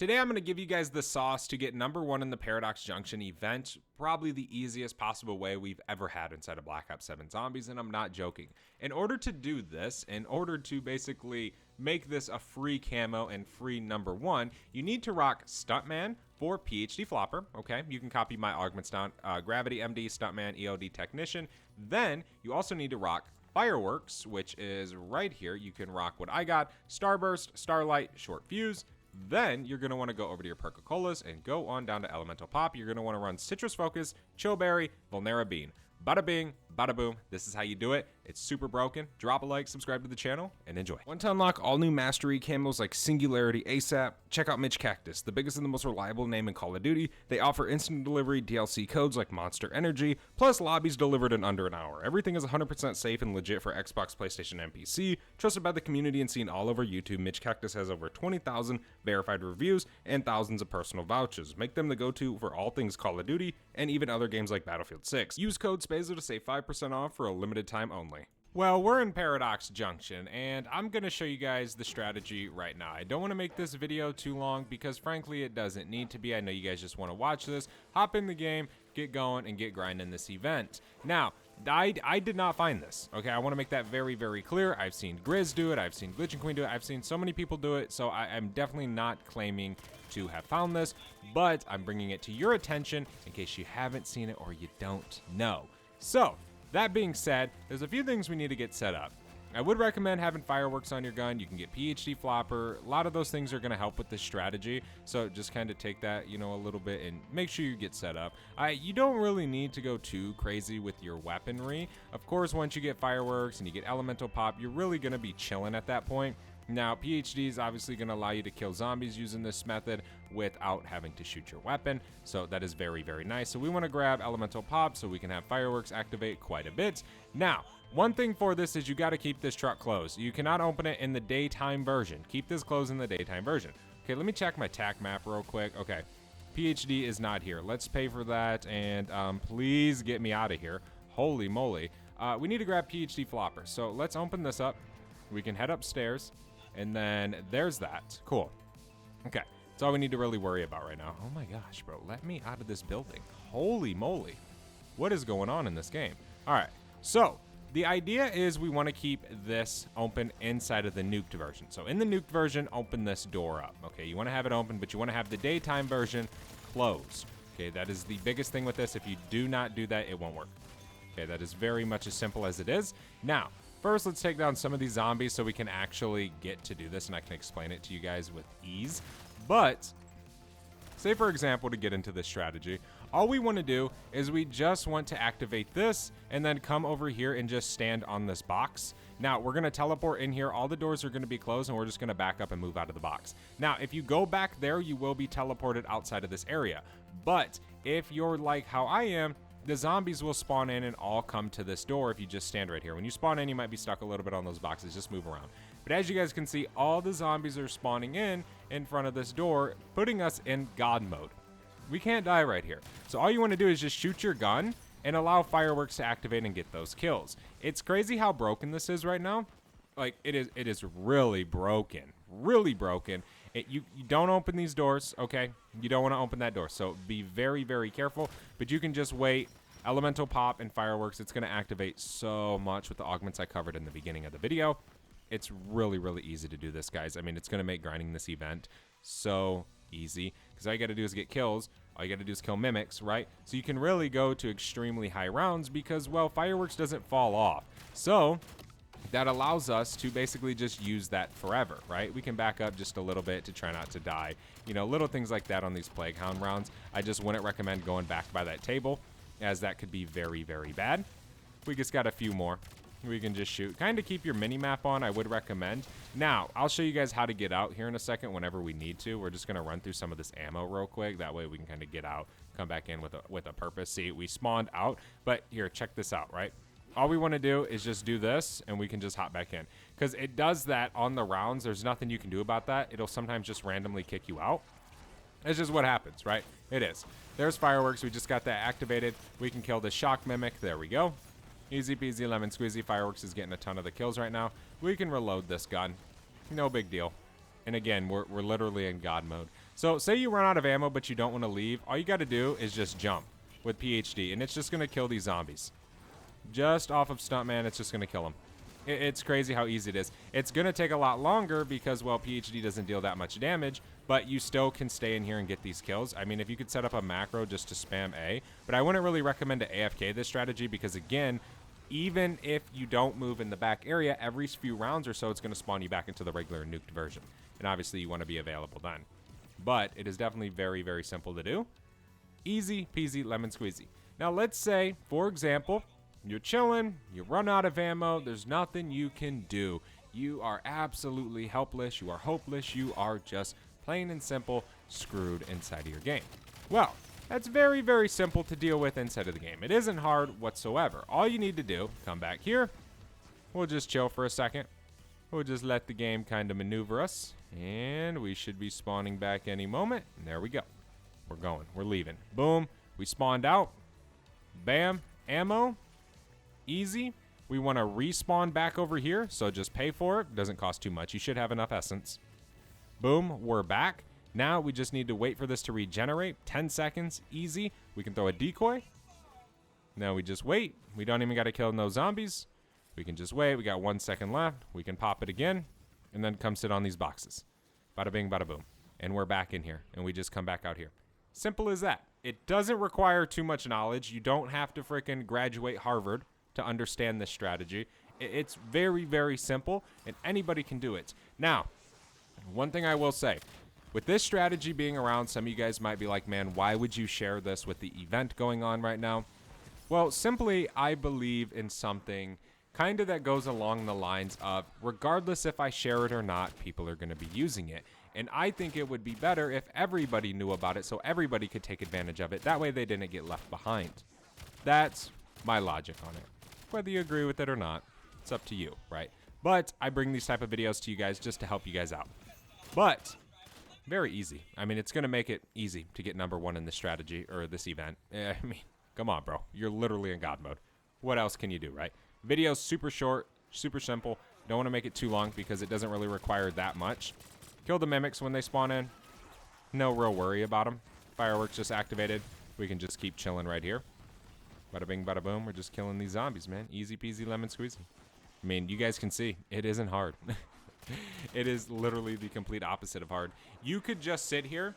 Today I'm going to give you guys the sauce to get #1 in the Paradox Junction event, probably the easiest possible way we've ever had inside of Black Ops 7 Zombies, and I'm not joking. In order to do this, in order to basically make this a free camo and free #1, you need to rock Stuntman for PhD Flopper, okay? You can copy my augments down, Gravity MD, Stuntman, EOD Technician. Then you also need to rock Fireworks, which is right here. You can rock what I got, Starburst, Starlight, Short Fuse. Then you're going to want to go over to your Perca-Colas and go on down to Elemental Pop. You're going to want to run Citrus Focus, Chillberry, Vulnera Bean. Bada bing, bada boom. This is how you do it. It's super broken. Drop a like, subscribe to the channel, and enjoy. Want to unlock all new mastery camos like Singularity ASAP? Check out Mitch Cactus, the biggest and the most reliable name in Call of Duty. They offer instant delivery DLC codes like Monster Energy, plus lobbies delivered in under an hour. Everything is 100% safe and legit for Xbox, PlayStation, and PC. Trusted by the community and seen all over YouTube, Mitch Cactus has over 20,000 verified reviews and thousands of personal vouchers. Make them the go-to for all things Call of Duty and even other games like Battlefield 6. Use code SPAZO to save 5% off for a limited time only. Well, we're in Paradox Junction, and I'm going to show you guys the strategy right now. I don't want to make this video too long because, frankly, it doesn't need to be. I know you guys just want to watch this, hop in the game, get going, and get grinding this event. Now, I did not find this, okay? I want to make that very, very clear. I've seen Grizz do it. I've seen Glitch and Queen do it. I've seen so many people do it, so I'm definitely not claiming to have found this, but I'm bringing it to your attention in case you haven't seen it or you don't know. So, that being said, there's a few things we need to get set up. I would recommend having Fireworks on your gun. You can get PhD Flopper. A lot of those things are going to help with this strategy. So just kind of take that, a little bit and make sure you get set up. You don't really need to go too crazy with your weaponry. Of course, once you get Fireworks and you get Elemental Pop, you're really going to be chilling at that point. Now, PhD is obviously going to allow you to kill zombies using this method without having to shoot your weapon, so that is very, very nice. So we want to grab Elemental Pop so we can have Fireworks activate quite a bit. Now, one thing for this is you got to keep this truck closed. You cannot open it in the daytime version. Keep this closed in the daytime version. Okay, let me check my TAC map real quick. Okay, PhD is not here. Let's pay for that, and please get me out of here. Holy moly. We need to grab PhD Flopper, so let's open this up. We can head upstairs. And then there's that. Cool. Okay. That's all we need to really worry about right now. Oh my gosh, bro. Let me out of this building. Holy moly. What is going on in this game? All right. So the idea is we want to keep this open inside of the nuked version. So in the nuked version, open this door up. Okay. You want to have it open, but you want to have the daytime version closed. Okay. That is the biggest thing with this. If you do not do that, it won't work. Okay. That is very much as simple as it is. Now, first, let's take down some of these zombies so we can actually get to do this, and I can explain it to you guys with ease. But, say for example, to get into this strategy, all we want to do is we just want to activate this and then come over here and just stand on this box. Now, we're going to teleport in here. All the doors are going to be closed, and we're just going to back up and move out of the box. Now, if you go back there, you will be teleported outside of this area. But if you're like how I am, the zombies will spawn in and all come to this door if you just stand right here. When you spawn in, you might be stuck a little bit on those boxes. Just move around. But as you guys can see, all the zombies are spawning in front of this door, putting us in God mode. We can't die right here. So all you want to do is just shoot your gun and allow Fireworks to activate and get those kills. It's crazy how broken this is right now. Like, it is really broken. Really broken. You don't open these doors, okay? You don't want to open that door, so be very, very careful. But you can just wait. Elemental Pop and Fireworks, it's going to activate so much with the augments I covered in the beginning of the video. It's really, really easy to do this, guys. I mean, it's going to make grinding this event so easy, because all you got to do is get kills. All you got to do is kill mimics, right? So you can really go to extremely high rounds because, well, Fireworks doesn't fall off. So that allows us to basically just use that forever, right? We can back up just a little bit to try not to die. Little things like that on these Plague Hound rounds. I just wouldn't recommend going back by that table, as that could be very, very bad. We just got a few more. We can just shoot. Kind of keep your mini-map on, I would recommend. Now, I'll show you guys how to get out here in a second whenever we need to. We're just going to run through some of this ammo real quick. That way we can kind of get out, come back in with a purpose. See, we spawned out, but here, check this out, right? All we want to do is just do this, and we can just hop back in. Because it does that on the rounds. There's nothing you can do about that. It'll sometimes just randomly kick you out. It's just what happens, right? It is. There's Fireworks. We just got that activated. We can kill the Shock Mimic. There we go. Easy peasy lemon squeezy. Fireworks is getting a ton of the kills right now. We can reload this gun. No big deal. And again, we're literally in God mode. So say you run out of ammo, but you don't want to leave. All you got to do is just jump with PhD, and it's just going to kill these zombies. Just off of Stuntman, it's just going to kill them. It's crazy how easy it is. It's going to take a lot longer because, well, PhD doesn't deal that much damage, but you still can stay in here and get these kills. I mean, if you could set up a macro just to spam A, but I wouldn't really recommend to AFK this strategy because, again, even if you don't move in the back area, every few rounds or so, it's going to spawn you back into the regular nuked version. And obviously, you want to be available then. But it is definitely very, very simple to do. Easy peasy lemon squeezy. Now, let's say, for example, you're chilling, you run out of ammo, there's nothing you can do. You are absolutely helpless, you are hopeless, you are just plain and simple screwed inside of your game. Well, that's very, very simple to deal with inside of the game. It isn't hard whatsoever. All you need to do, come back here, we'll just chill for a second. We'll just let the game kind of maneuver us, and we should be spawning back any moment. And there we go. We're going, we're leaving. Boom, we spawned out. Bam, ammo. Easy. We want to respawn back over here, so just pay for it. Doesn't cost too much. You should have enough essence. Boom, we're back. Now we just need to wait for this to regenerate. 10 seconds, easy. We can throw a decoy. Now we just wait. We don't even got to kill no zombies. We can just wait. We got 1 second left. We can pop it again, and then come sit on these boxes. Bada bing, bada boom. And we're back in here, and we just come back out here. Simple as that. It doesn't require too much knowledge. You don't have to freaking graduate Harvard to understand this strategy. It's very, very simple, and anybody can do it. Now, one thing I will say, with this strategy being around, some of you guys might be like, man, why would you share this with the event going on right now? Well, simply, I believe in something kind of that goes along the lines of, regardless if I share it or not, people are going to be using it. And I think it would be better if everybody knew about it so everybody could take advantage of it. That way they didn't get left behind. That's my logic on it. Whether you agree with it or not, it's up to you, right? But I bring these type of videos to you guys just to help you guys out. But very easy. I mean, it's going to make it easy to get #1 in this strategy or this event. I mean, come on, bro. You're literally in God mode. What else can you do, right? Video's super short, super simple. Don't want to make it too long because it doesn't really require that much. Kill the mimics when they spawn in. No real worry about them. Fireworks just activated. We can just keep chilling right here. Bada bing, bada boom. We're just killing these zombies, man. Easy peasy lemon squeezy. I mean, you guys can see, it isn't hard. It is literally the complete opposite of hard. You could just sit here,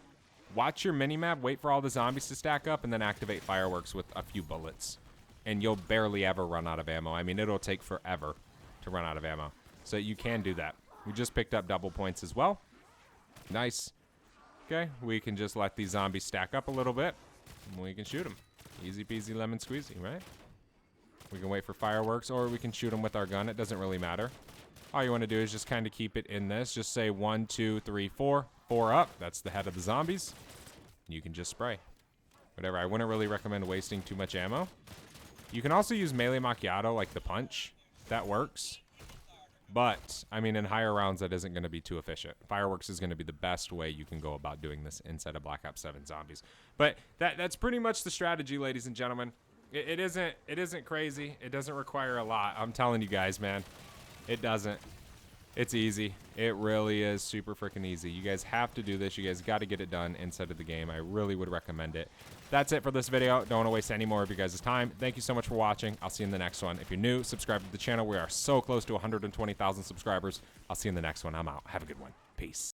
watch your minimap, wait for all the zombies to stack up, and then activate fireworks with a few bullets. And you'll barely ever run out of ammo. I mean, it'll take forever to run out of ammo. So you can do that. We just picked up double points as well. Nice. Okay, we can just let these zombies stack up a little bit, and we can shoot them. Easy peasy lemon squeezy, right? We can wait for fireworks, or we can shoot them with our gun. It doesn't really matter. All you want to do is just kind of keep it in this. Just say 1, 2, 3, 4. 4 up. That's the head of the zombies. You can just spray. Whatever. I wouldn't really recommend wasting too much ammo. You can also use melee macchiato, like the punch. That works. But, I mean, in higher rounds, that isn't going to be too efficient. Fireworks is going to be the best way you can go about doing this inside of Black Ops 7 Zombies. But that's pretty much the strategy, ladies and gentlemen. It isn't crazy. It doesn't require a lot. I'm telling you guys, man. It doesn't. It's easy. It really is super freaking easy. You guys have to do this. You guys got to get it done inside of the game. I really would recommend it. That's it for this video. Don't want to waste any more of you guys' time. Thank you so much for watching. I'll see you in the next one. If you're new, subscribe to the channel. We are so close to 120,000 subscribers. I'll see you in the next one. I'm out. Have a good one. Peace.